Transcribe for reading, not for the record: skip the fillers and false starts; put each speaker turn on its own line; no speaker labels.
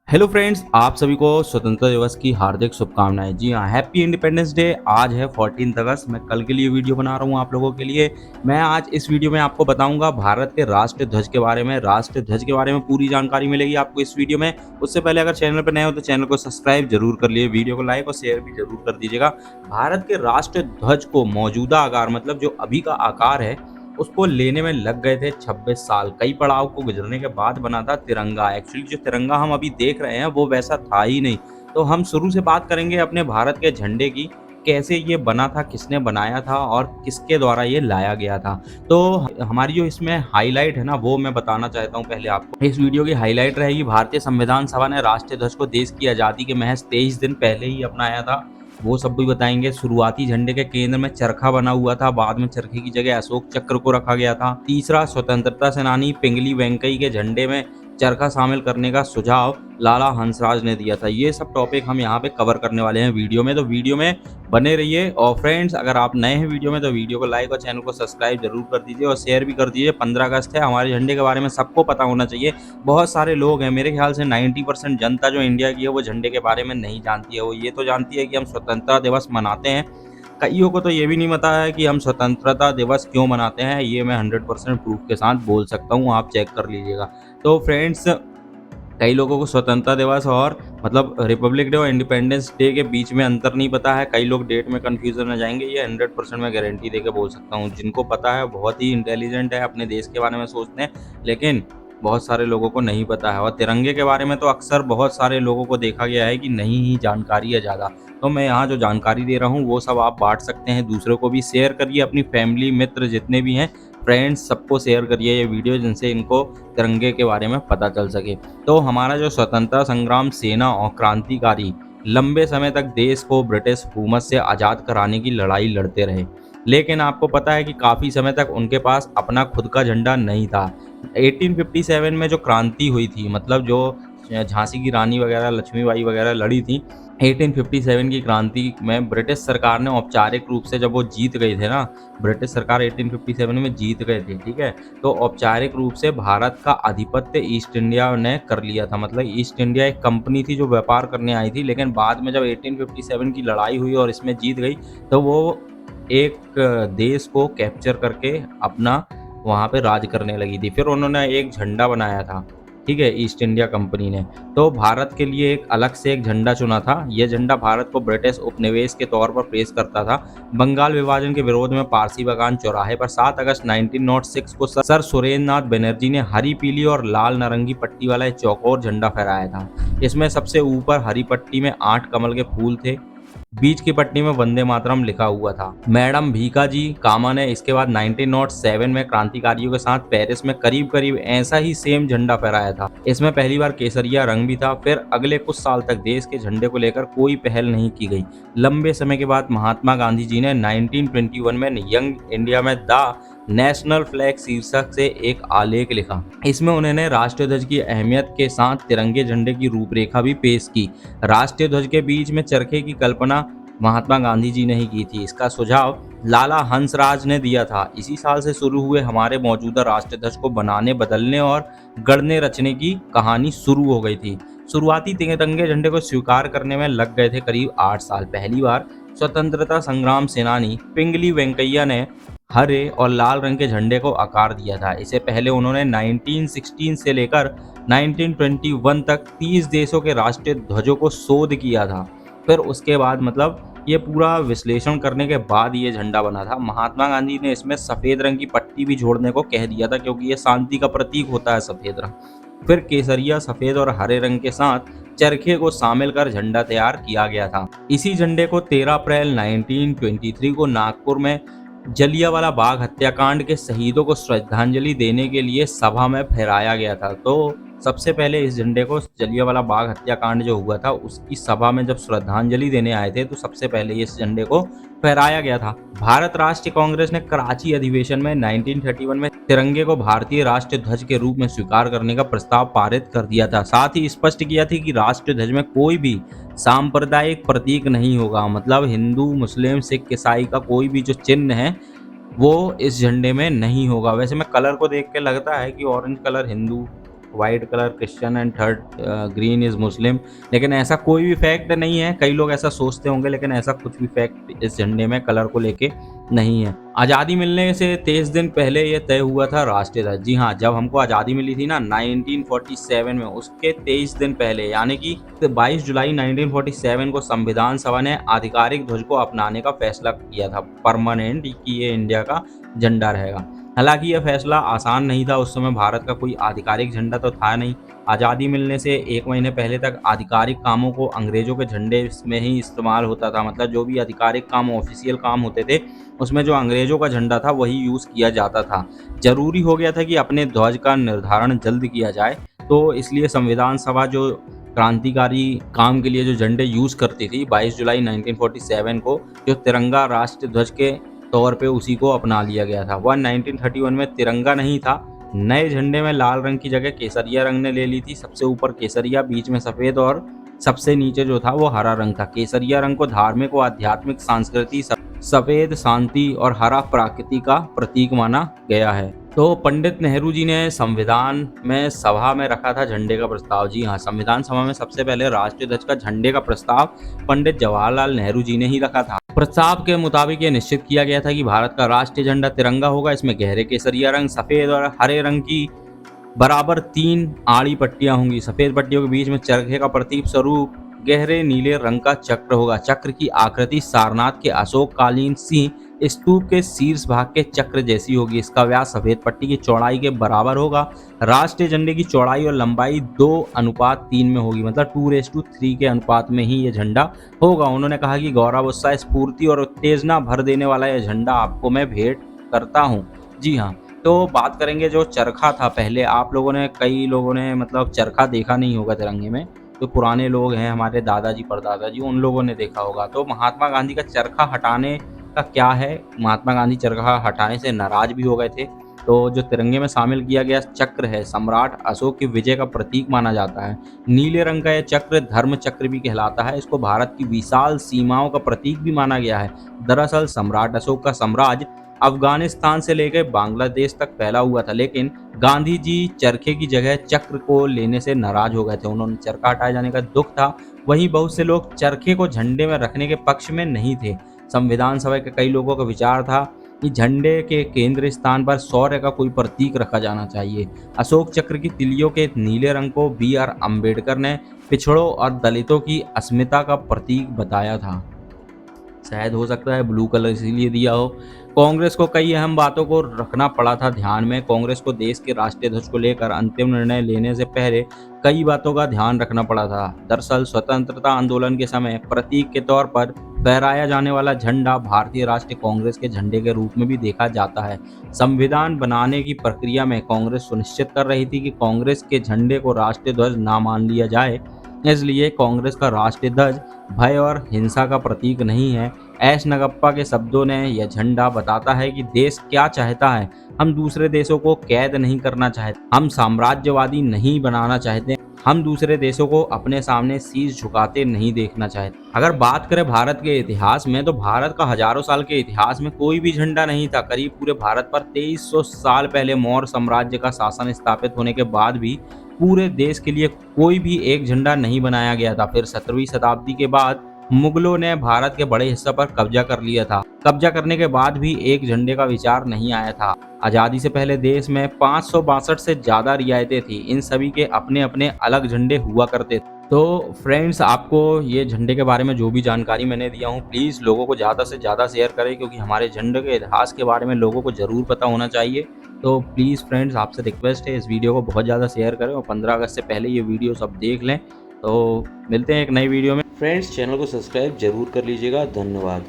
Hello friends, आप सभी को स्वतंत्रता दिवस की हार्दिक शुभकामनाएं। जी हाँ, हैप्पी इंडिपेंडेंस डे। आज है 14 अगस्त। मैं कल के लिए वीडियो बना रहा हूँ आप लोगों के लिए। मैं आज इस वीडियो में आपको बताऊंगा भारत के राष्ट्रीय ध्वज के बारे में। राष्ट्रीय ध्वज के बारे में पूरी जानकारी मिलेगी आपको इस वीडियो में। उससे पहले अगर चैनल पर नए हो तो चैनल को सब्सक्राइब जरूर कर लिए, वीडियो को लाइक और शेयर भी जरूर कर दीजिएगा। भारत के राष्ट्रीय ध्वज को मौजूदा आकार मतलब जो अभी का आकार है उसको लेने में लग गए थे 26 साल। कई पड़ाव को गुजरने के बाद बना था तिरंगा। एक्चुअली जो तिरंगा हम अभी देख रहे हैं वो वैसा था ही नहीं। तो हम शुरू से बात करेंगे अपने भारत के झंडे की, कैसे ये बना था, किसने बनाया था और किसके द्वारा ये लाया गया था। तो हमारी जो इसमें हाईलाइट है ना वो मैं बताना चाहता हूँ पहले आपको। इस वीडियो की हाईलाइट रहेगी भारतीय संविधान सभा ने राष्ट्रीय ध्वज को देश की आज़ादी के महज 23 दिन पहले ही अपनाया था। वो सब भी बताएंगे। शुरुआती झंडे के केंद्र में चरखा बना हुआ था, बाद में चरखे की जगह अशोक चक्र को रखा गया था। तीसरा, स्वतंत्रता सेनानी पिंगली वेंकई के झंडे में चरखा शामिल करने का सुझाव लाला हंसराज ने दिया था। ये सब टॉपिक हम यहाँ पे कवर करने वाले हैं वीडियो में, तो वीडियो में बने रहिए। और फ्रेंड्स, अगर आप नए हैं वीडियो में तो वीडियो को लाइक और चैनल को सब्सक्राइब जरूर कर दीजिए और शेयर भी कर दीजिए। 15 अगस्त है, हमारे झंडे के बारे में सबको पता होना चाहिए। बहुत सारे लोग हैं, मेरे ख्याल से 90% जनता जो इंडिया की है वो झंडे के बारे में नहीं जानती है। वो ये तो जानती है कि हम स्वतंत्रता दिवस मनाते हैं। कईयों को तो ये भी नहीं पता है कि हम स्वतंत्रता दिवस क्यों मनाते हैं। ये मैं 100% प्रूफ के साथ बोल सकता हूँ, आप चेक कर लीजिएगा। तो फ्रेंड्स, कई लोगों को स्वतंत्रता दिवस और मतलब रिपब्लिक डे और इंडिपेंडेंस डे के बीच में अंतर नहीं पता है। कई लोग डेट में कंफ्यूजन में जाएंगे, ये 100% मैं गारंटी देके बोल सकता हूँ। जिनको पता है बहुत ही इंटेलिजेंट है, अपने देश के बारे में सोचते हैं, लेकिन बहुत सारे लोगों को नहीं पता है। और तिरंगे के बारे में तो अक्सर बहुत सारे लोगों को देखा गया है कि नहीं ही जानकारी है ज़्यादा। तो मैं यहाँ जो जानकारी दे रहा हूँ वो सब आप बांट सकते हैं, दूसरों को भी शेयर करिए, अपनी फैमिली मित्र जितने भी हैं फ्रेंड्स सबको शेयर करिए ये वीडियो, जिनसे इनको तिरंगे के बारे में पता चल सके। तो हमारा जो स्वतंत्रता संग्राम सेना और क्रांतिकारी लंबे समय तक देश को ब्रिटिश हुकूमत से आज़ाद कराने की लड़ाई लड़ते रहे, लेकिन आपको पता है कि काफ़ी समय तक उनके पास अपना खुद का झंडा नहीं था। 1857 में जो क्रांति हुई थी, मतलब जो झांसी की रानी वगैरह लक्ष्मीबाई वगैरह लड़ी थी, 1857 की क्रांति में ब्रिटिश सरकार ने औपचारिक रूप से जब वो जीत गए थे ना, ब्रिटिश सरकार 1857 में जीत गए थे, ठीक है। तो औपचारिक रूप से भारत का आधिपत्य ईस्ट इंडिया ने कर लिया था। मतलब ईस्ट इंडिया एक कंपनी थी जो व्यापार करने आई थी, लेकिन बाद में जब 1857 की लड़ाई हुई और इसमें जीत गई तो वो एक देश को कैप्चर करके अपना वहाँ पे राज करने लगी थी। फिर उन्होंने एक झंडा बनाया था, ठीक है, ईस्ट इंडिया कंपनी ने। तो भारत के लिए एक अलग से एक झंडा चुना था। यह झंडा भारत को ब्रिटिश उपनिवेश के तौर पर पेश करता था। बंगाल विभाजन के विरोध में पारसी बागान चौराहे पर 7 अगस्त 1906 को सर सुरेंद्र नाथ बनर्जी ने हरी, पीली और लाल नारंगी पट्टी वाला एक चौकोर झंडा फहराया था। इसमें सबसे ऊपर हरी पट्टी में 8 कमल के फूल थे, बीच की पट्टी में वंदे मातरम लिखा हुआ था। मैडम भीकाजी कामा ने इसके बाद 1907 में क्रांतिकारियों के साथ पेरिस में करीब करीब ऐसा ही सेम झंडा फहराया था। इसमें पहली बार केसरिया रंग भी था। फिर अगले कुछ साल तक देश के झंडे को लेकर कोई पहल नहीं की गई। लंबे समय के बाद महात्मा गांधी जी ने 1921 में यंग इंडिया में द नेशनल फ्लैग शीर्षक से एक आलेख लिखा। इसमें उन्होंने राष्ट्रीय ध्वज की अहमियत के साथ तिरंगे झंडे की रूपरेखा भी पेश की। राष्ट्रीय ध्वज के बीच में चरखे की कल्पना महात्मा गांधी जी ने ही की थी। इसका सुझाव लाला हंसराज ने दिया था। इसी साल से शुरू हुए हमारे मौजूदा राष्ट्रीय ध्वज को बनाने, बदलने और गढ़ने रचने की कहानी शुरू हो गई थी। शुरुआती तिरंगे झंडे को स्वीकार करने में लग गए थे करीब 8 साल। पहली बार स्वतंत्रता संग्राम सेनानी पिंगली वेंकैया ने हरे और लाल रंग के झंडे को आकार दिया था। इससे पहले उन्होंने 1916 से लेकर 1921 तक 30 देशों के राष्ट्रीय ध्वजों को शोध किया था। फिर उसके बाद मतलब ये पूरा विश्लेषण करने के बाद ये झंडा बना था। महात्मा गांधी ने इसमें सफ़ेद रंग की पट्टी भी जोड़ने को कह दिया था, क्योंकि ये शांति का प्रतीक होता है सफ़ेद रंग। फिर केसरिया, सफ़ेद और हरे रंग के साथ चरखे को शामिल कर झंडा तैयार किया गया था। इसी झंडे को 13 अप्रैल 1923 को नागपुर में जलियांवाला बाग हत्याकांड के शहीदों को श्रद्धांजलि देने के लिए सभा में फहराया गया था। तो सबसे पहले इस झंडे को जलियांवाला बाग हत्याकांड जो हुआ था उसकी सभा में जब श्रद्धांजलि देने आए थे तो सबसे पहले इस झंडे को फहराया गया था। भारत राष्ट्रीय कांग्रेस ने कराची अधिवेशन में 1931 में तिरंगे को भारतीय राष्ट्रीय ध्वज के रूप में स्वीकार करने का प्रस्ताव पारित कर दिया था। साथ ही स्पष्ट किया था कि राष्ट्रीय ध्वज में कोई भी सांप्रदायिक प्रतीक नहीं होगा। मतलब हिंदू, मुस्लिम, सिख, ईसाई का कोई भी जो चिन्ह है वो इस झंडे में नहीं होगा। वैसे मैं कलर को देख के लगता है कि orange colour Hindu white colour Christian and third green is मुस्लिम। लेकिन ऐसा कोई भी फैक्ट नहीं है, कई लोग ऐसा सोचते होंगे लेकिन ऐसा कुछ भी फैक्ट इस झंडे में कलर को लेके नहीं है। आज़ादी मिलने से 23 दिन पहले ये तय हुआ था राष्ट्रीय ध्वज। जी हाँ, जब हमको आज़ादी मिली थी ना 1947 में, उसके 23 दिन पहले यानी कि 22 जुलाई 1947 को संविधान सभा ने आधिकारिक ध्वज को अपनाने का फैसला किया था परमानेंट, कि ये इंडिया का झंडा रहेगा। हालांकि यह फैसला आसान नहीं था, उस समय भारत का कोई आधिकारिक झंडा तो था नहीं। आज़ादी मिलने से 1 महीने पहले तक आधिकारिक कामों को अंग्रेज़ों के झंडे में ही इस्तेमाल होता था। मतलब जो भी आधिकारिक काम, ऑफिशियल काम होते थे, उसमें जो अंग्रेज़ों का झंडा था वही यूज़ किया जाता था। ज़रूरी हो गया था कि अपने ध्वज का निर्धारण जल्द किया जाए, तो इसलिए संविधान सभा जो क्रांतिकारी काम के लिए जो झंडे यूज़ करती थी, 22 जुलाई 1947 को जो तिरंगा राष्ट्रीय ध्वज के तौर पे उसी को अपना लिया गया था। वह 1931 में तिरंगा नहीं था। नए झंडे में लाल रंग की जगह केसरिया रंग ने ले ली थी। सबसे ऊपर केसरिया, बीच में सफ़ेद और सबसे नीचे जो था वो हरा रंग था। केसरिया रंग को धार्मिक व आध्यात्मिक संस्कृति, सफ़ेद शांति और हरा प्रकृति का प्रतीक माना गया है। तो पंडित नेहरू जी ने संविधान में सभा में रखा था झंडे का प्रस्ताव। जी हाँ, संविधान सभा में सबसे पहले राष्ट्रीय ध्वज का झंडे का प्रस्ताव पंडित जवाहरलाल नेहरू जी ने ही रखा था। प्रस्ताव के मुताबिक ये निश्चित किया गया था कि भारत का राष्ट्रीय झंडा तिरंगा होगा। इसमें गहरे केसरिया रंग, सफ़ेद और हरे रंग की बराबर 3 आड़ी पट्टियां होंगी। सफ़ेद पट्टियों के बीच में चरखे का प्रतीक स्वरूप गहरे नीले रंग का चक्र होगा। चक्र की आकृति सारनाथ के अशोककालीन सिंह स्तूप के शीर्ष भाग के चक्र जैसी होगी। इसका व्यास सफ़ेद पट्टी की चौड़ाई के बराबर होगा। राष्ट्रीय झंडे की चौड़ाई और लंबाई 2:3 में होगी, मतलब 2:3 के अनुपात में ही ये झंडा होगा। उन्होंने कहा कि गौरव, उत्साह, स्फूर्ति और उत्तेजना भर देने वाला यह झंडा आपको मैं भेंट करता हूँ। जी हाँ, तो बात करेंगे जो चरखा था। पहले आप लोगों ने, कई लोगों ने मतलब चरखा देखा नहीं होगा तिरंगे में। जो पुराने लोग हैं, हमारे दादाजी परदादाजी, उन लोगों ने देखा होगा। तो महात्मा गांधी का चरखा हटाने का क्या है, महात्मा गांधी चरखा हटाने से नाराज भी हो गए थे। तो जो तिरंगे में शामिल किया गया चक्र है, सम्राट अशोक की विजय का प्रतीक माना जाता है। नीले रंग का यह चक्र धर्म चक्र भी कहलाता है। इसको भारत की विशाल सीमाओं का प्रतीक भी माना गया है। दरअसल सम्राट अशोक का साम्राज्य अफगानिस्तान से लेकर बांग्लादेश तक फैला हुआ था, लेकिन गांधी जी चरखे की जगह चक्र को लेने से नाराज हो गए थे। उन्होंने चरखा हटाए जाने का दुख था। वहीं बहुत से लोग चरखे को झंडे में रखने के पक्ष में नहीं थे। संविधान सभा के कई लोगों का विचार था कि झंडे के केंद्र स्थान पर शौर्य का कोई प्रतीक रखा जाना चाहिए। अशोक चक्र की तिलियों के नीले रंग को BR अम्बेडकर ने पिछड़ों और दलितों की अस्मिता का प्रतीक बताया था। शायद हो सकता है ब्लू कलर इसीलिए दिया हो। कांग्रेस को कई अहम बातों को रखना पड़ा था ध्यान में। कांग्रेस को देश के राष्ट्रीय ध्वज को लेकर अंतिम निर्णय लेने से पहले कई बातों का ध्यान रखना पड़ा था। दरअसल स्वतंत्रता आंदोलन के समय प्रतीक के तौर पर फहराया जाने वाला झंडा भारतीय राष्ट्रीय कांग्रेस के झंडे के रूप में भी देखा जाता है। संविधान बनाने की प्रक्रिया में कांग्रेस सुनिश्चित कर रही थी कि कांग्रेस के झंडे को राष्ट्रीय ध्वज ना मान लिया जाए। इसलिए कांग्रेस का राष्ट्रीय ध्वज भय और हिंसा का प्रतीक नहीं है। एस नगप्पा के शब्दों ने यह झंडा बताता है कि देश क्या चाहता है। हम दूसरे देशों को कैद नहीं करना चाहते, हम साम्राज्यवादी नहीं बनाना चाहते, हम दूसरे देशों को अपने सामने शीश झुकाते नहीं देखना चाहते। अगर बात करें भारत के इतिहास में, तो भारत का हजारों साल के इतिहास में कोई भी झंडा नहीं था। करीब पूरे भारत पर 2300 साल पहले मौर्य साम्राज्य का शासन स्थापित होने के बाद भी पूरे देश के लिए कोई भी एक झंडा नहीं बनाया गया था। फिर 17वीं शताब्दी के बाद मुगलों ने भारत के बड़े हिस्से पर कब्जा कर लिया था। कब्जा करने के बाद भी एक झंडे का विचार नहीं आया था। आज़ादी से पहले देश में 562 से ज़्यादा रियायतें थी। इन सभी के अपने अपने अलग झंडे हुआ करते थे। तो फ्रेंड्स, आपको ये झंडे के बारे में जो भी जानकारी मैंने दिया हूँ, प्लीज़ लोगों को ज़्यादा से ज़्यादा शेयर करें, क्योंकि हमारे झंडे के इतिहास के बारे में लोगों को ज़रूर पता होना चाहिए। तो प्लीज़ फ्रेंड्स, आपसे रिक्वेस्ट है, इस वीडियो को बहुत ज़्यादा शेयर करें और 15 अगस्त से पहले ये वीडियो सब देख लें। तो मिलते हैं एक नई वीडियो में। फ्रेंड्स, चैनल को सब्सक्राइब जरूर कर लीजिएगा। धन्यवाद।